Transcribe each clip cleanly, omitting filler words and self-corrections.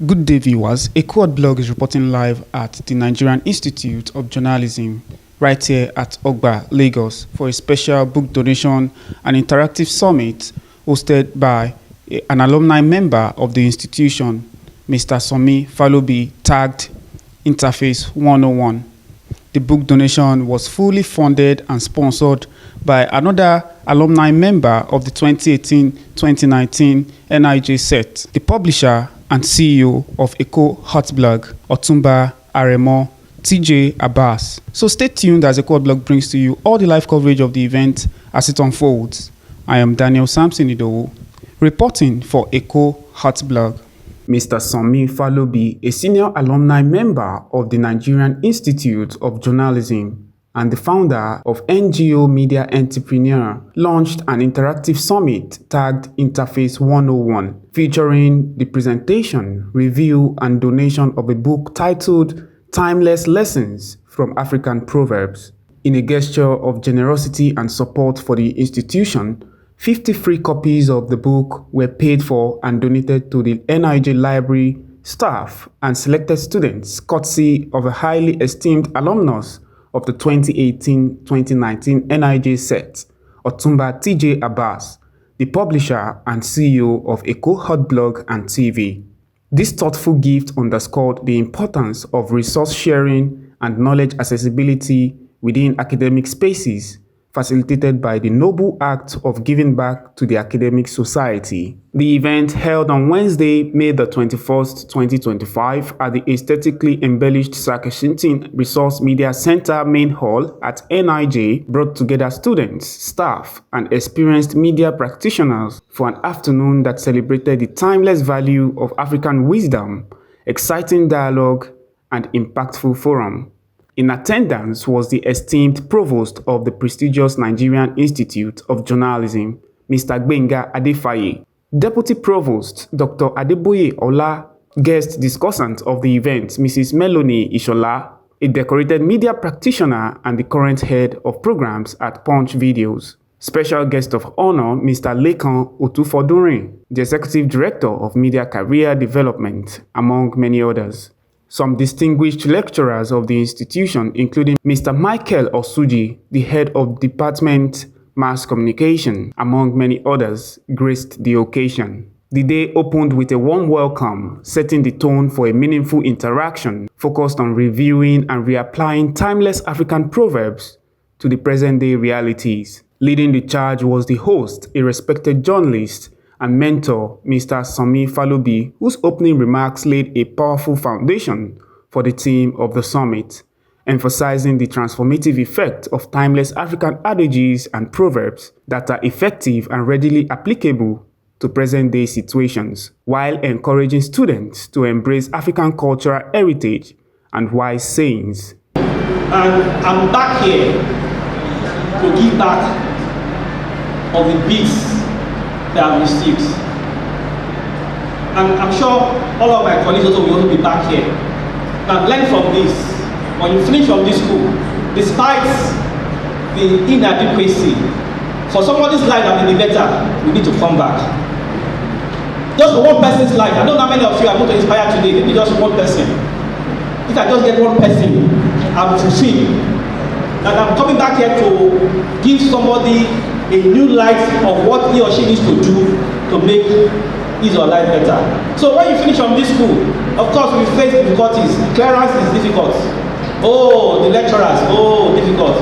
Good day, viewers. A Quad blog is reporting live at the Nigerian Institute of Journalism, right here at Ogba, Lagos, for a special book donation and interactive summit hosted by an alumni member of the institution, Mr. Somi Falobi, tagged Interface 101. The book donation was fully funded and sponsored by another alumni member of the 2018-2019 NIJ set, the publisher and CEO of Eco Hotblog, Otumba Aremo TJ Abbas. So stay tuned as Eco Hotblog brings to you all the live coverage of the event as it unfolds. I am Daniel Samson Idowu, reporting for Eco Hotblog. Mr. Somi Falobi, a senior alumni member of the Nigerian Institute of Journalism and the founder of NGO Media Entrepreneur, launched an interactive summit tagged Interface 101, featuring the presentation, review, and donation of a book titled Timeless Lessons from African Proverbs. In a gesture of generosity and support for the institution, 50 free copies of the book were paid for and donated to the NIJ library staff and selected students, courtesy of a highly esteemed alumnus of the 2018-2019 NIJ set, Otumba TJ Abbas, the publisher and CEO of Eco Hotblog and TV. This thoughtful gift underscored the importance of resource sharing and knowledge accessibility within academic spaces, facilitated by the noble act of giving back to the academic society. The event, held on Wednesday, May the 21st, 2025, at the aesthetically embellished Sakashintin Resource Media Center main hall at NIJ, brought together students, staff, and experienced media practitioners for an afternoon that celebrated the timeless value of African wisdom, exciting dialogue, and impactful forum. In attendance was the esteemed provost of the prestigious Nigerian Institute of Journalism, Mr. Gbenga Adefaye, Deputy Provost Dr. Adeboye Ola, guest discussant of the event, Mrs. Melanie Ishola, a decorated media practitioner and the current head of programs at Punch Videos. Special guest of honor, Mr. Lekan Otufodurin, the Executive Director of Media Career Development, among many others. Some distinguished lecturers of the institution, including Mr. Michael Osuji, the head of Department Mass Communication, among many others, graced the occasion. The day opened with a warm welcome, setting the tone for a meaningful interaction focused on reviewing and reapplying timeless African proverbs to the present-day realities. Leading the charge was the host, a respected journalist and mentor, Mr. Somi Falobi, whose opening remarks laid a powerful foundation for the theme of the summit, emphasizing the transformative effect of timeless African adages and proverbs that are effective and readily applicable to present-day situations, while encouraging students to embrace African cultural heritage and wise sayings. And I'm back here to give back of the beats that I've received. And I'm sure all of my colleagues also will be back here. Now learn from this. When you finish from this school, despite the inadequacy, for somebody's life that may be better, we need to come back. Just for one person's life. I don't know how many of you are going to inspire today, maybe just one person. If I just get one person, I'm fulfilled. And I'm coming back here to give somebody a new light of what he or she needs to do to make his or life better. So when you finish from this school, of course we face difficulties. Clearance is difficult. Oh, the lecturers, oh, difficult.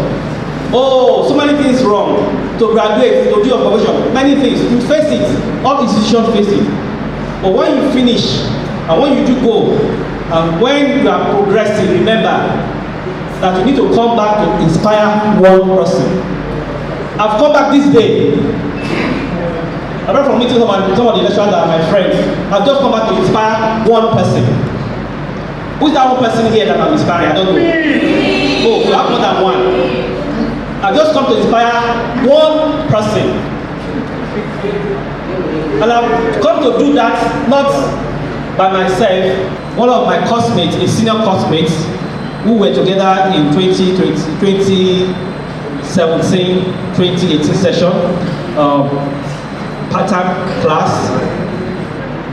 Oh, so many things wrong. To graduate, to do your promotion, many things. You face it. All institutions face it. But when you finish, and when you do go, and when you are progressing, remember that you need to come back to inspire one person. I've come back this day. Apart from meeting some of the lecturers that are my friends, I've just come back to inspire one person. Who's that one person here that I'm inspiring? I don't know. Oh, you have more than one. I've just come to inspire one person. And I've come to do that not by myself. One of my classmates, a senior classmate, who were together in 2017-2018 session, pattern class,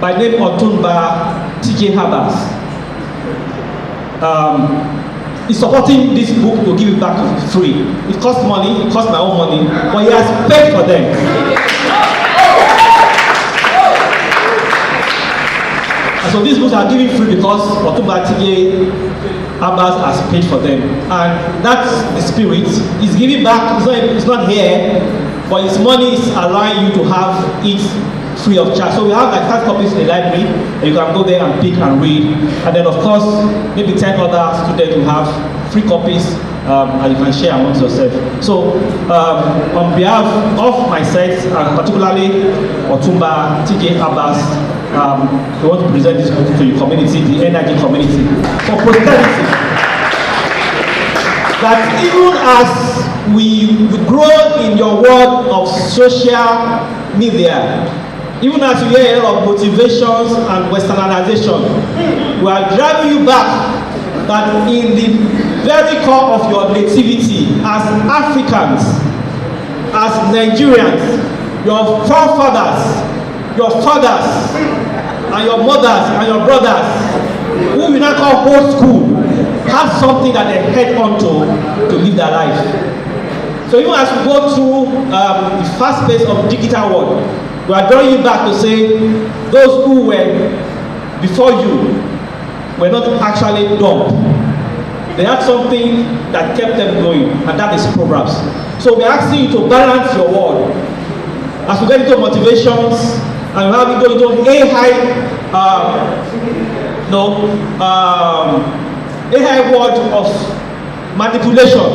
by name Otumba TJ Habas is supporting this book to give it back for free. It costs money, it costs my own money, but he has paid for them. And so these books are given free because Otumba TJ Habas has paid for them. And that's the spirit. He's giving back, it's not here, but his money is allowing you to have it free of charge. So we have like 5 copies in the library, and you can go there and pick and read. And then of course, maybe 10 other students will have free copies and you can share amongst yourself. So on behalf of myself, and particularly Otumba TJ Habas, we want to present this book to your community, the NIJ community, for posterity. That even as we grow in your world of social media, even as you hear a lot of motivations and westernization, we are driving you back that in the very core of your nativity, as Africans, as Nigerians, your forefathers, your fathers, and your mothers, and your brothers, who we now call old school, have something that they head on to live their life. So even as we go through the fast pace of digital world, we are drawing you back to say those who were before you were not actually dumb. They had something that kept them going, and that is Proverbs. So we're asking you to balance your world. As we get into motivations, and we have to go into AI word of manipulation.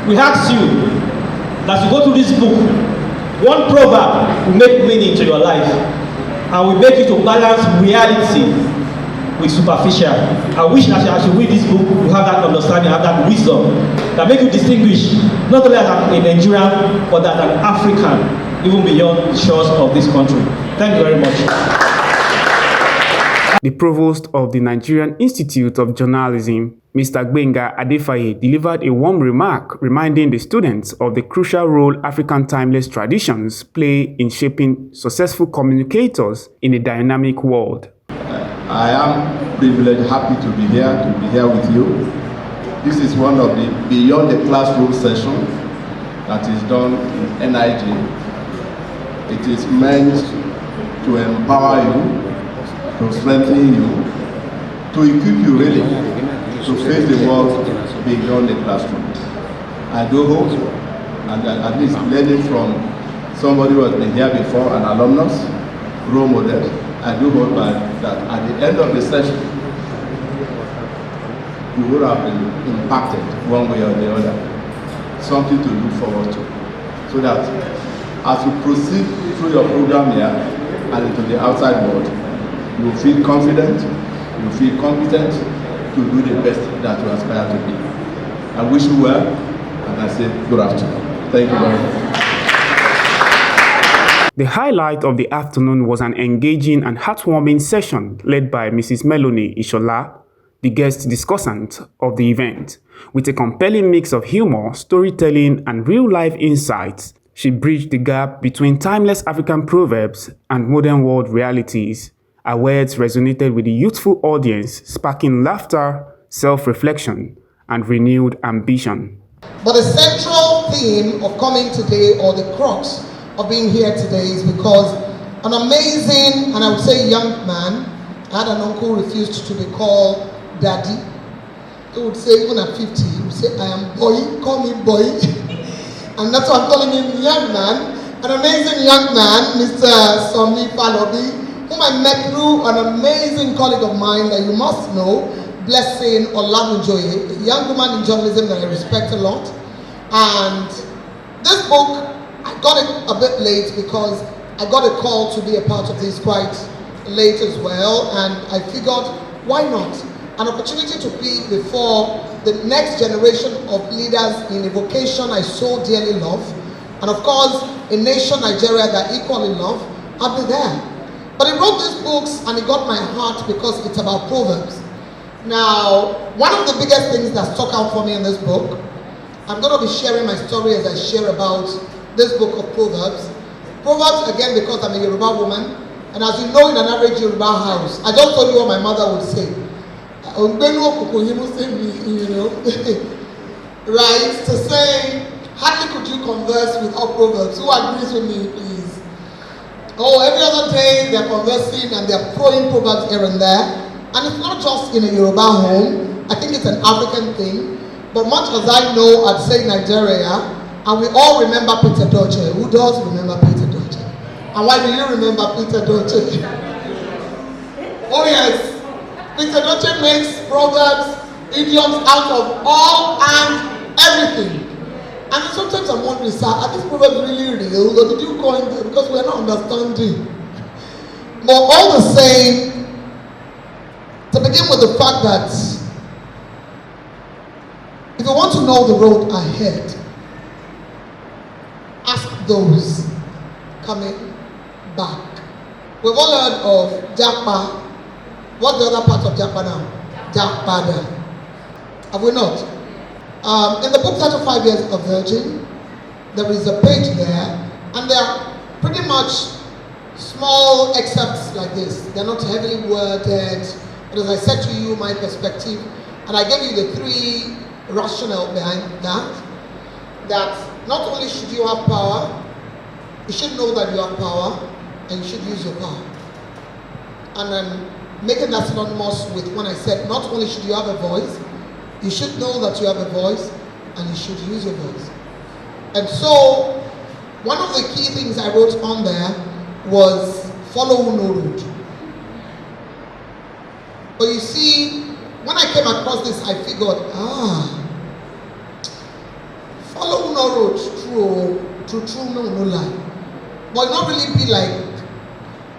We ask you that you go through this book. One proverb will make meaning to your life and will make you to balance reality with superficial. I wish that as you read this book, you have that understanding, have that wisdom that make you distinguish not only as a Nigerian, but as an African, even beyond the shores of this country. Thank you very much. The provost of the Nigerian Institute of Journalism, Mr. Gbenga Adefaye, delivered a warm remark reminding the students of the crucial role African timeless traditions play in shaping successful communicators in a dynamic world. I am privileged, happy to be here with you. This is one of the beyond the classroom session that is done in NIJ. It is meant to empower you, to strengthen you, to equip you really to face the world beyond the classroom. I do hope, and at least learning from somebody who has been here before, an alumnus, role model, I do hope that at the end of the session, you would have been impacted one way or the other. Something to look forward to. So that as you proceed through your program here and into the outside world, you will feel confident, you will feel competent to do the best that you aspire to be. I wish you well, and I say good afternoon. Thank you very much. The highlight of the afternoon was an engaging and heartwarming session led by Mrs. Melanie Ishola, the guest discussant of the event. With a compelling mix of humor, storytelling, and real-life insights, she bridged the gap between timeless African proverbs and modern world realities. Her words resonated with the youthful audience, sparking laughter, self-reflection, and renewed ambition. But the central theme of coming today, or the crux of being here today, is because an amazing, and I would say young man, I had an uncle who refused to be called daddy. He would say, even at 50, he would say, I am boy, call me boy. And that's why I'm calling him young man. An amazing young man, Mr. Somi Falobi, whom I met through an amazing colleague of mine that you must know, Blessing Olamujoye, a young woman in journalism that I respect a lot. And this book, I got it a bit late because I got a call to be a part of this quite late as well, and I figured, why not? An opportunity to be before the next generation of leaders in a vocation I so dearly love, and of course, a nation, Nigeria, that I equally love. I'll be there. But he wrote these books and it got my heart because it's about Proverbs. Now, one of the biggest things that stuck out for me in this book, I'm going to be sharing my story as I share about this book of Proverbs. Proverbs, again, because I'm a Yoruba woman, And as you know, in an average Yoruba house, I just told you what my mother would say. You know, right? To say, hardly could you converse without proverbs. Who agrees with me, please? Oh, every other day they're conversing and they're throwing proverbs here and there. And it's not just in a Yoruba home. I think it's an African thing. But much as I know, I'd say Nigeria, and we all remember Peter Doche. Who does remember Peter Doche? And why do you remember Peter Doche? Oh yes, Peter Doche makes proverbs, idioms out of all and everything. And sometimes I'm wondering, sir, are these proverbs really real? Or did you go in there? Because we're not understanding. But all the same, to begin with the fact that if you want to know the road ahead, ask those coming back. We've all heard of Japa. What's the other part of Japa now? Japada. Have we not? In the book 35 Years of Virgin, there is a page there, and they are pretty much small excerpts like this. They're not heavily worded, but as I said to you, my perspective, and I gave you the three rationale behind that not only should you have power, you should know that you have power, and you should use your power. And then making that synonymous with when I said not only should you have a voice, you should know that you have a voice, and you should use your voice. And so, one of the key things I wrote on there was follow no road. But you see, when I came across this, I figured, follow no road, true, no lie. But not really be like,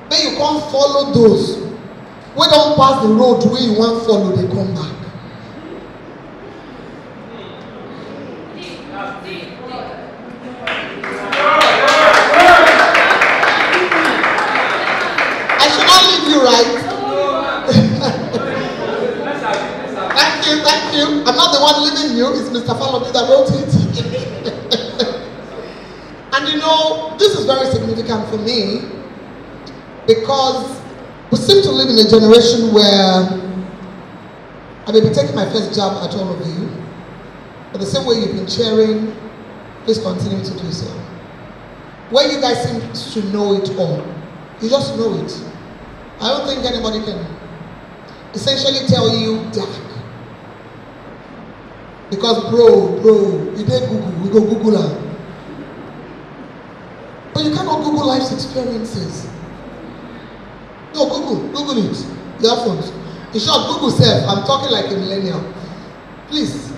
but you can't follow those. We don't pass the road where you want follow, they come back. I should not leave you, right? Thank you. I'm not the one leaving you, it's Mr. Falobi that wrote it. And you know, this is very significant for me because we seem to live in a generation where I may be taking my first jab at all of you, but the same way you've been cheering, please continue to do so. Where you guys seem to know it all, you just know it. I don't think anybody can essentially tell you that. Because bro, you did Google, we go Google her. But you cannot Google life's experiences. No, Google it. Earphones. In short, Google self. I'm talking like a millennial. Please,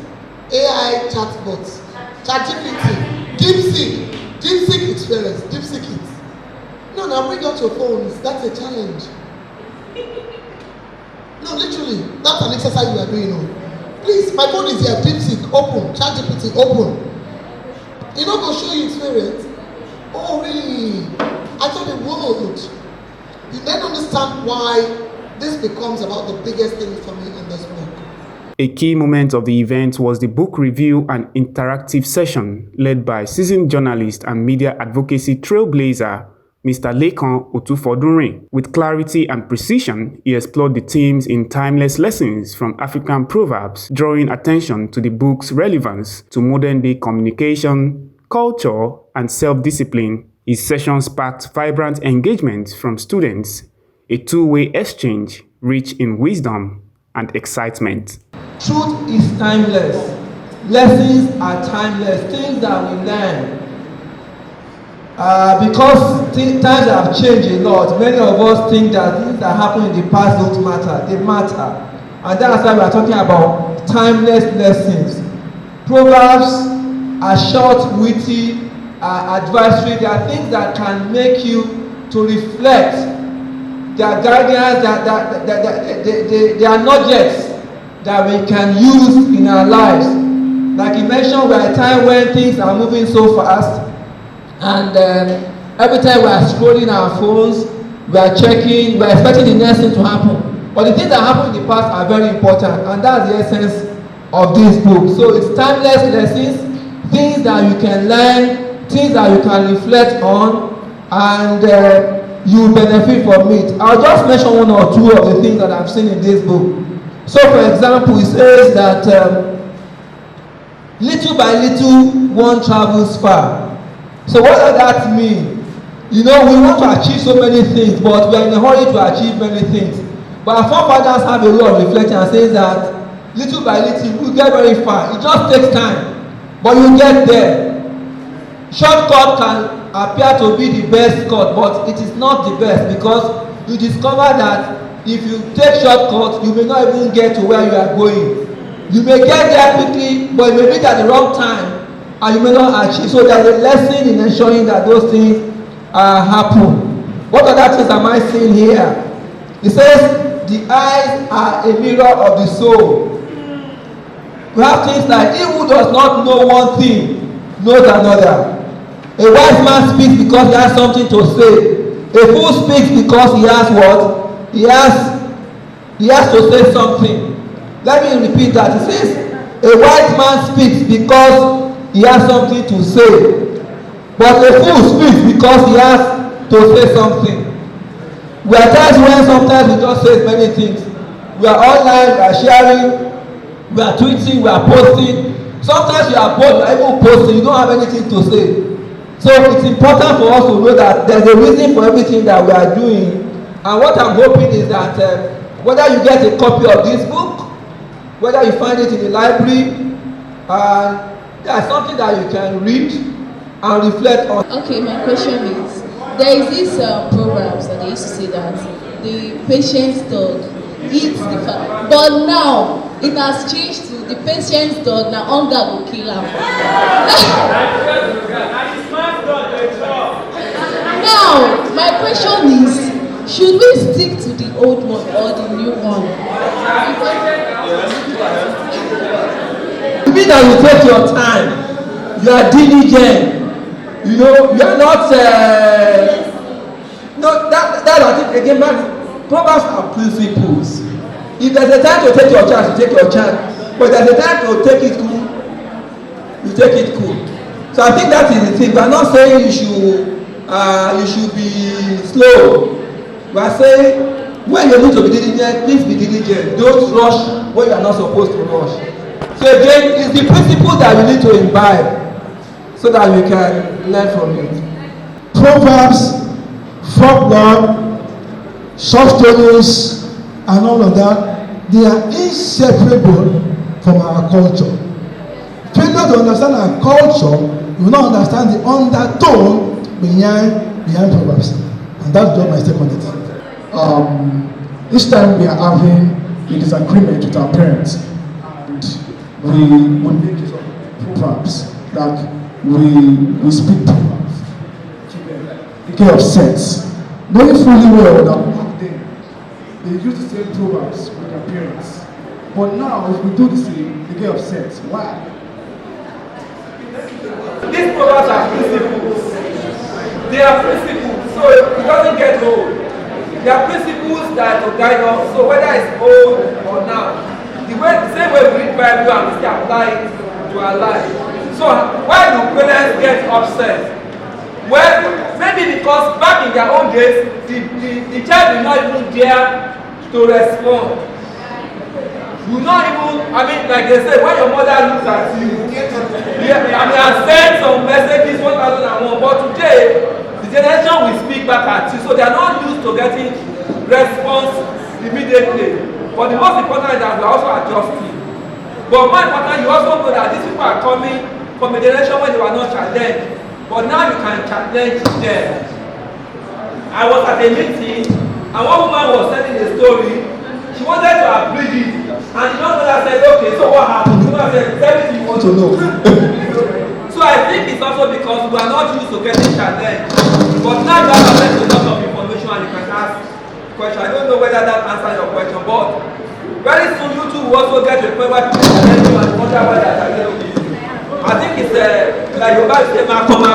AI chatbots, ChatGPT, DeepSeek experience, DeepSeek it. No, now bring out your phones. That's a challenge. No, literally, that's an exercise we are doing now. Please, my phone is here. DeepSeek, open. ChatGPT, open. You know, go show you experience. Oh, really? I thought the world. You then understand why this becomes about the biggest thing for me in this book. A key moment of the event was the book review and interactive session led by seasoned journalist and media advocacy trailblazer, Mr. Lekan Otufodunrin. With clarity and precision, he explored the themes in timeless lessons from African proverbs, drawing attention to the book's relevance to modern-day communication, culture, and self-discipline. His session sparked vibrant engagement from students, a two-way exchange rich in wisdom and excitement. Truth is timeless. Lessons are timeless. Things that we learn. Because times have changed a lot, many of us think that things that happened in the past don't matter. They matter. And that's why we are talking about timeless lessons. Proverbs are short, witty, advisory. They are things that can make you to reflect. They are guidance, they are nuggets that we can use in our lives. Like you mentioned, we're at a time when things are moving so fast, and every time we are scrolling our phones, we are checking, we are expecting the next thing to happen. But the things that happened in the past are very important, and that's the essence of this book. So it's timeless lessons, things that you can learn, things that you can reflect on, and you benefit from it. I'll just mention one or two of the things that I've seen in this book. So, for example, it says that little by little one travels far. So what does that mean? You know, we want to achieve so many things, but we are in a hurry to achieve many things. But our forefathers have a way of reflecting and saying that little by little we get very far. It just takes time, but you get there. Shortcut can appear to be the best cut, but it is not the best, because you discover that if you take shortcuts, you may not even get to where you are going. You may get there quickly, but it may be at the wrong time, and you may not achieve. So there is a lesson in ensuring that those things happen. What other things am I seeing here? It says the eyes are a mirror of the soul. We have things like, he who does not know one thing knows another. A wise man speaks because he has something to say. A fool speaks because he has what? He has to say something. Let me repeat that. It says, a wise man speaks because he has something to say. But a fool speaks because he has to say something. We are times when sometimes we just say many things. We are online, we are sharing, we are tweeting, we are posting. Sometimes you are bored, you are even posting, you don't have anything to say. So it's important for us to know that there's a reason for everything that we are doing. And what I'm hoping is that whether you get a copy of this book, whether you find it in the library, there's something that you can read and reflect on. Okay, my question is, there is this programs that they used to say that the patient's dog eats the fat, but now it has changed to the patient's dog now hunger will kill him. Now my question is, should we stick to the old one or the new one? You mean that you take your time, you are diligent, you know, you are not no, that I think again, man, Proverbs are principles. If there's a time to take your chance, you take your chance. But there's a time to take it cool, you take it cool. So I think that is the thing. We are not saying you should be slow. We are saying when you need to be diligent, please be diligent. Don't rush when you are not supposed to rush. So again, it's the principle that we need to imbibe so that we can learn from it. Proverbs, folklore, soft stories, and all of that, they are inseparable from our culture. Failure to understand our culture, you will not understand the undertone behind Proverbs. And that's just my step on it. Each time we are having a disagreement with our parents, and we make use of Proverbs, like we speak Proverbs to them, the care of sense, knowing fully well that back then they used to say Proverbs with their parents. But now, if we do the same, they get upset. Why? These Proverbs are principles. They are principles, so it doesn't get old. They are principles that will guide us. So whether it's old or now, the same way we read Bible and we still apply it to our life. So why do parents get upset? Well, maybe because back in their own days, the child will not even dare to respond. You not even, like they say, when your mother looks at you, I sent some messages 1001, but today, the generation will speak back at you, so they are not used to getting response immediately. But the most important is that we are also adjusting. But more important, you also know that these people are coming from a generation when they were not challenged, but now you can challenge them. I was at a meeting, and one woman was telling a story. She wanted to abridge it, and the young mother said, okay, so what happened? The mother said, everything you want to know. So I think it's also because we are not used to getting challenged. But now you have access to a lot of information and you can ask questions. I don't know whether that answers your question, but very soon you too will also get to a point where people challenge you and wonder why they are challenging you. I think it's like your guys say, Macron.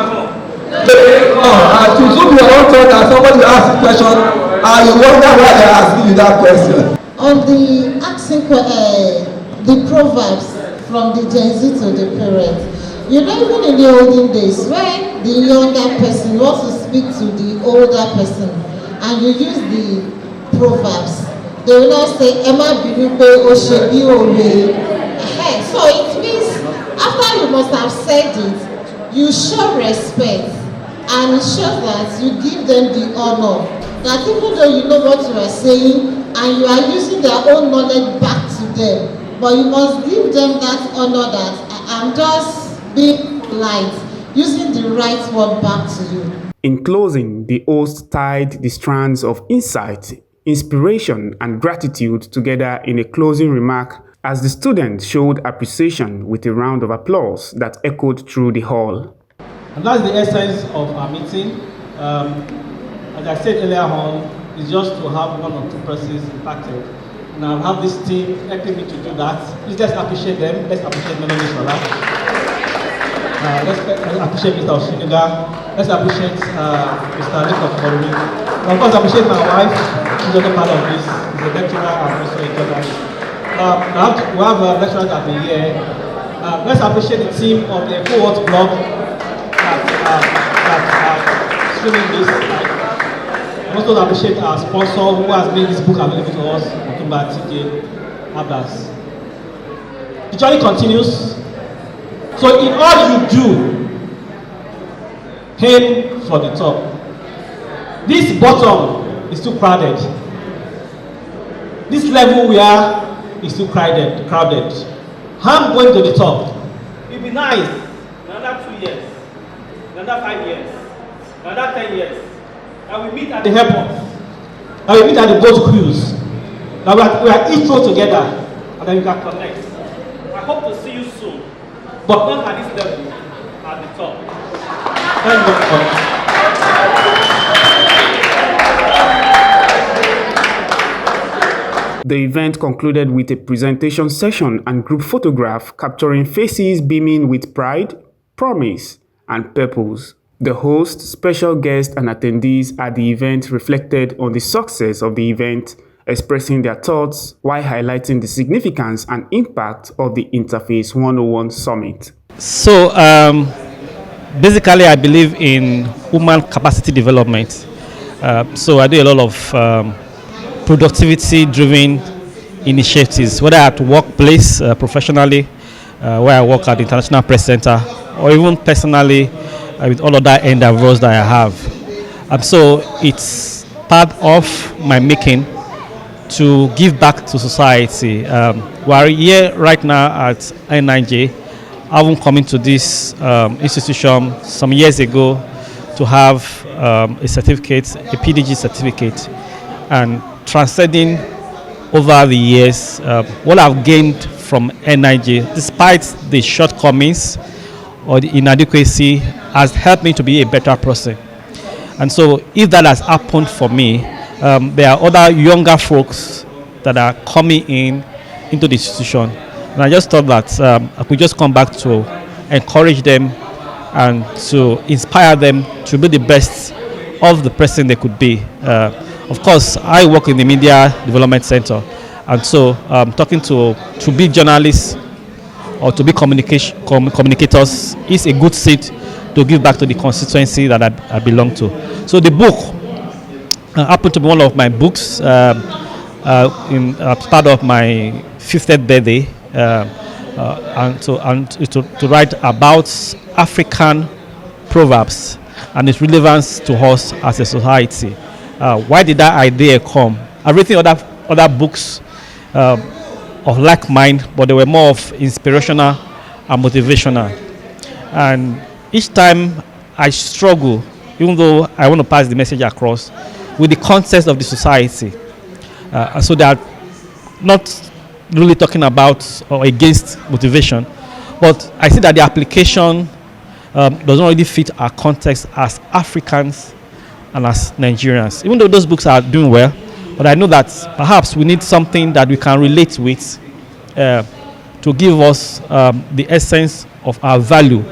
To zoom your own thought and somebody asks a question and you wonder why they are asking you that question. On the asking the proverbs from the Gen Z to the parents, you know, even in the olden days, when the younger person wants to speak to the older person, and you use the proverbs, they will not say, Emma Binupe Oshebi Owe. So it means after you must have said it, you show respect, and it shows that you give them the honor. That even though you know what you are saying and you are using their own knowledge back to them, but you must give them that honor that I'm just being polite, using the right word back to you. In closing, the host tied the strands of insight, inspiration, and gratitude together in a closing remark as the students showed appreciation with a round of applause that echoed through the hall. And that's the essence of our meeting. As I said earlier on, it's just to have one or two persons impacted. And I have this team helping me to do that. Please let's appreciate them. Let's appreciate Melanie Shola. Let's appreciate Mr. Oshinuga. Let's appreciate Mr. Nick Okori. And of course, appreciate my wife. She's also part of this. She's a lecturer and also a journalist. We have lecturers that have been here. Let's appreciate the team of the cohort blog that are streaming this. I also appreciate our sponsor who has made this book available to us, Otumba TK Abbas. The journey continues. So in all you do, aim for the top. This bottom is too crowded. This level we are is too crowded. I'm going to the top. It'll be nice. Another 2 years, another 5 years, another 10 years. And we meet at the airport. And we meet at the boat cruise. Now we are each row together, and then we can connect. I hope to see you soon, but not at this level, at the top. Thank you very much. The event concluded with a presentation session and group photograph capturing faces beaming with pride, promise, and purpose. The host, special guests, and attendees at the event reflected on the success of the event, expressing their thoughts while highlighting the significance and impact of the Interface 101 Summit. So, basically, I believe in human capacity development. So I do a lot of productivity-driven initiatives, whether at workplace, professionally, where I work at the International Press Center, or even personally with all other endeavors that I have. So it's part of my making to give back to society. We are here right now at NIJ, having come into this institution some years ago to have a certificate, a PDG certificate, and transcending over the years what I've gained from NIJ, despite the shortcomings or the inadequacy, has helped me to be a better person. And so if that has happened for me, there are other younger folks that are coming into the institution. And I just thought that I could just come back to encourage them and to inspire them to be the best of the person they could be. Of course, I work in the Media Development Center, and so talking to be journalists or to be communicators is a good seat to give back to the constituency that I belong to. So the book happened to be one of my books in part of my 50th birthday, and to write about African proverbs and its relevance to us as a society. Why did that idea come? I've written other books of like mind, but they were more of inspirational and motivational. And each time I struggle, even though I want to pass the message across, with the context of the society. So they are not really talking about or against motivation, but I see that the application doesn't really fit our context as Africans and as Nigerians. Even though those books are doing well, but I know that perhaps we need something that we can relate with to give us the essence of our value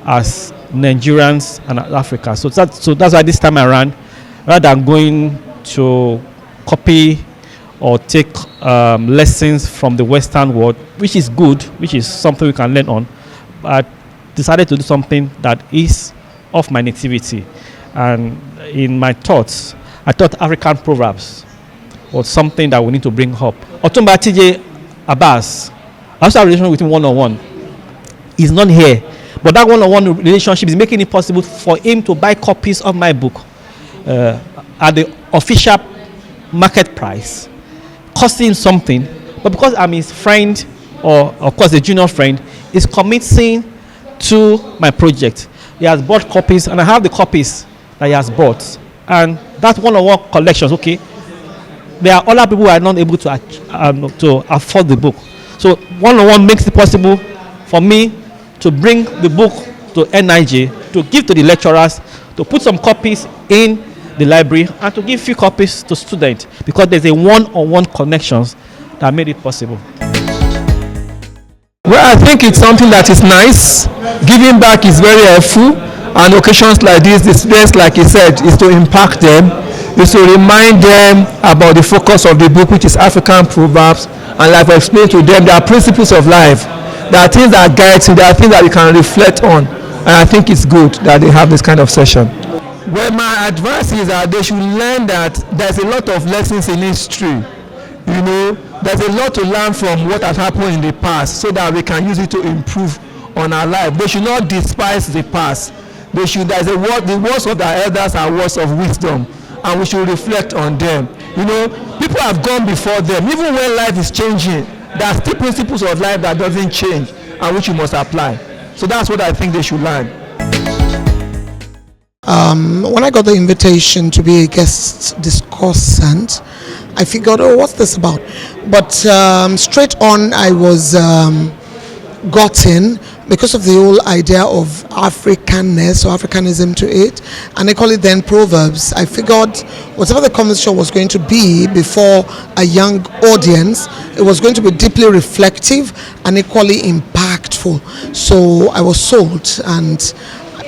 as Nigerians and as Africa. So that's why this time around, rather than going to copy or take lessons from the Western world, which is good, which is something we can learn on, I decided to do something that is of my nativity. And in my thoughts, I thought African proverbs was something that we need to bring up. Otumba TJ Abbas, I also have a relationship with him one-on-one. He's not here, but that one-on-one relationship is making it possible for him to buy copies of my book at the official market price, costing something. But because I'm his friend, or of course a junior friend, he's committing to my project. He has bought copies, and I have the copies that he has bought. And that one-on-one collections, okay, there are other people who are not able to afford the book. So one-on-one makes it possible for me to bring the book to NIJ, to give to the lecturers, to put some copies in the library, and to give few copies to students, because there's a one-on-one connections that made it possible. Well, I think it's something that is nice. Giving back is very helpful, and occasions like this, the students, like he said, is to impact them, is to remind them about the focus of the book, which is African proverbs, and like I explained to them, there are principles of life. There are things that guide you, there are things that you can reflect on, and I think it's good that they have this kind of session. Well, my advice is that they should learn that there's a lot of lessons in history. You know, there's a lot to learn from what has happened in the past, so that we can use it to improve on our life. They should not despise the past. They should, there's a word, the words of our elders are words of wisdom, and we should reflect on them. You know, people have gone before them. Even when life is changing, there are still principles of life that doesn't change, and which you must apply. So that's what I think they should learn. When I got the invitation to be a guest discussant, I figured, oh, what's this about? But straight on, I was gotten because of the whole idea of Africanness or Africanism to it, and they call it then Proverbs. I figured whatever the conversation was going to be before a young audience, it was going to be deeply reflective and equally impactful. So I was sold, and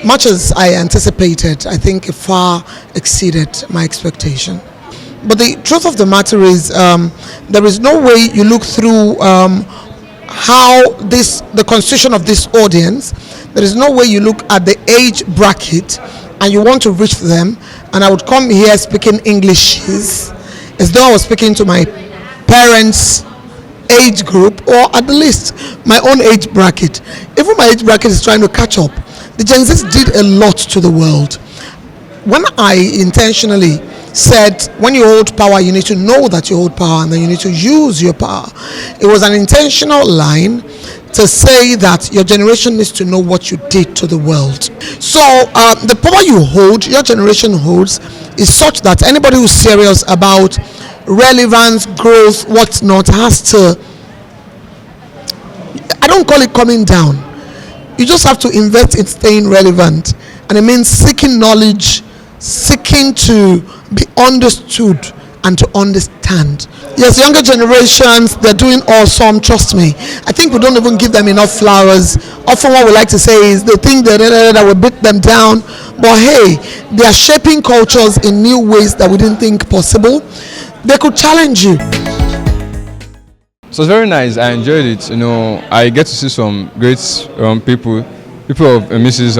much as I anticipated, I think it far exceeded my expectation. But the truth of the matter is, there is no way you look through how the constitution of this audience, there is no way you look at the age bracket and you want to reach them, and I would come here speaking English as though I was speaking to my parents' age group, or at the least my own age bracket. Even my age bracket is trying to catch up. The Gen Zs did a lot to the world. When I intentionally said, when you hold power, you need to know that you hold power, and then you need to use your power, it was an intentional line to say that your generation needs to know what you did to the world. So the power you hold, your generation holds, is such that anybody who's serious about relevance, growth, whatnot, has to, I don't call it coming down. You just have to invest in staying relevant, and it means seeking knowledge, seeking to be understood and to understand. Yes, younger generations, they're doing awesome, trust me. I think we don't even give them enough flowers. Often what we like to say is they think that will beat them down, but hey, they are shaping cultures in new ways that we didn't think possible. They could challenge you. So it's very nice. I enjoyed it. You know, I get to see some great people of Mrs.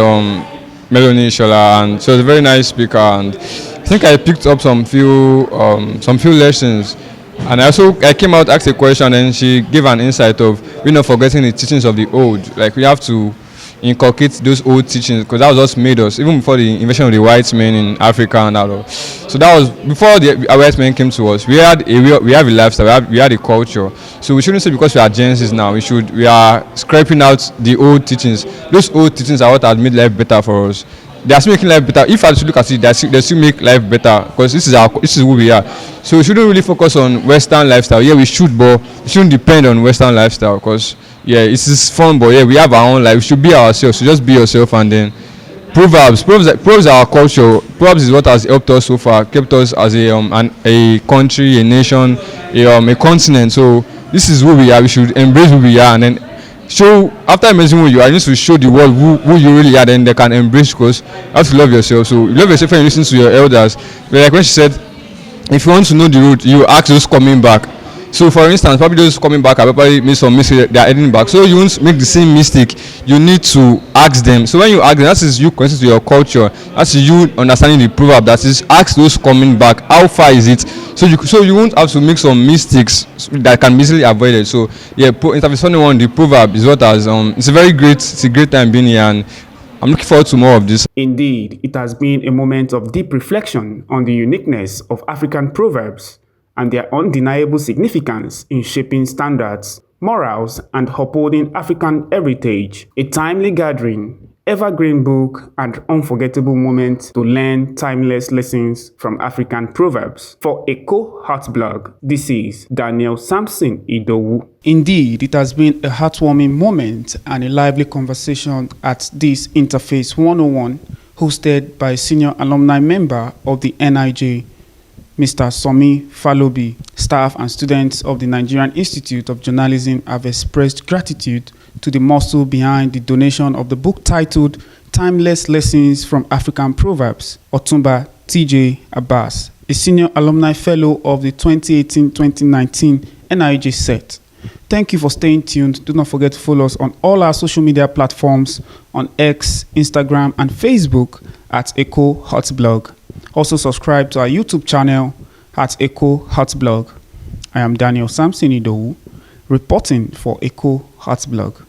Melanie Shola, and she was a very nice speaker. And I think I picked up some few lessons. And I came out, asked a question, and she gave an insight of not forgetting the teachings of the old. Like, we have to inculcate those old teachings, because that was what made us, even before the invasion of the white men in Africa and all. So that was before the white men came to us. We have a lifestyle, we had a culture. So we shouldn't say because we are Gen Zs now, we are scraping out the old teachings. Those old teachings are what have made life better for us. They are still making life better. If I should look at it, they still make life better, because this is who we are. So we shouldn't really focus on Western lifestyle. Yeah, we should, but we shouldn't depend on Western lifestyle, because yeah, it's fun, but yeah, we have our own life. We should be ourselves. So just be yourself, and then Proverbs are our culture. Proverbs is what has helped us so far, kept us as a country, a nation, a continent. So this is who we are. We should embrace who we are, and then show, after embracing who you are, you need to show the world who you really are. Then they can embrace, because you have to love yourself. So you love yourself when you listen to your elders. But like when she said, if you want to know the road, you ask those coming back. So for instance, probably those coming back are probably made some mistake, they are heading back. So you won't make the same mistake. You need to ask them. So when you ask them, that is you connecting to your culture. That is you understanding the proverb. That is, ask those coming back, how far is it? So you won't have to make some mistakes that can be easily avoided. So yeah, interface one, the proverb is what has it's a great time being here, and I'm looking forward to more of this. Indeed, it has been a moment of deep reflection on the uniqueness of African proverbs and their undeniable significance in shaping standards, morals, and upholding African heritage. A timely gathering, evergreen book, and unforgettable moment to learn timeless lessons from African proverbs. For Echo Heart Blog, this is Daniel Samson Idowu. Indeed, it has been a heartwarming moment and a lively conversation at this Interface 101, hosted by a senior alumni member of the NIJ, Mr. Somi Falobi. Staff and students of the Nigerian Institute of Journalism have expressed gratitude to the muscle behind the donation of the book titled Timeless Lessons from African Proverbs. Otumba TJ Abbas, a senior alumni fellow of the 2018-2019 NIJ set. Thank you for staying tuned. Do not forget to follow us on all our social media platforms on X, Instagram, and Facebook at Echo Hot Blog. Also subscribe to our YouTube channel at Echo Hot Blog. I am Daniel Samson Idowu, reporting for Echo Hot Blog.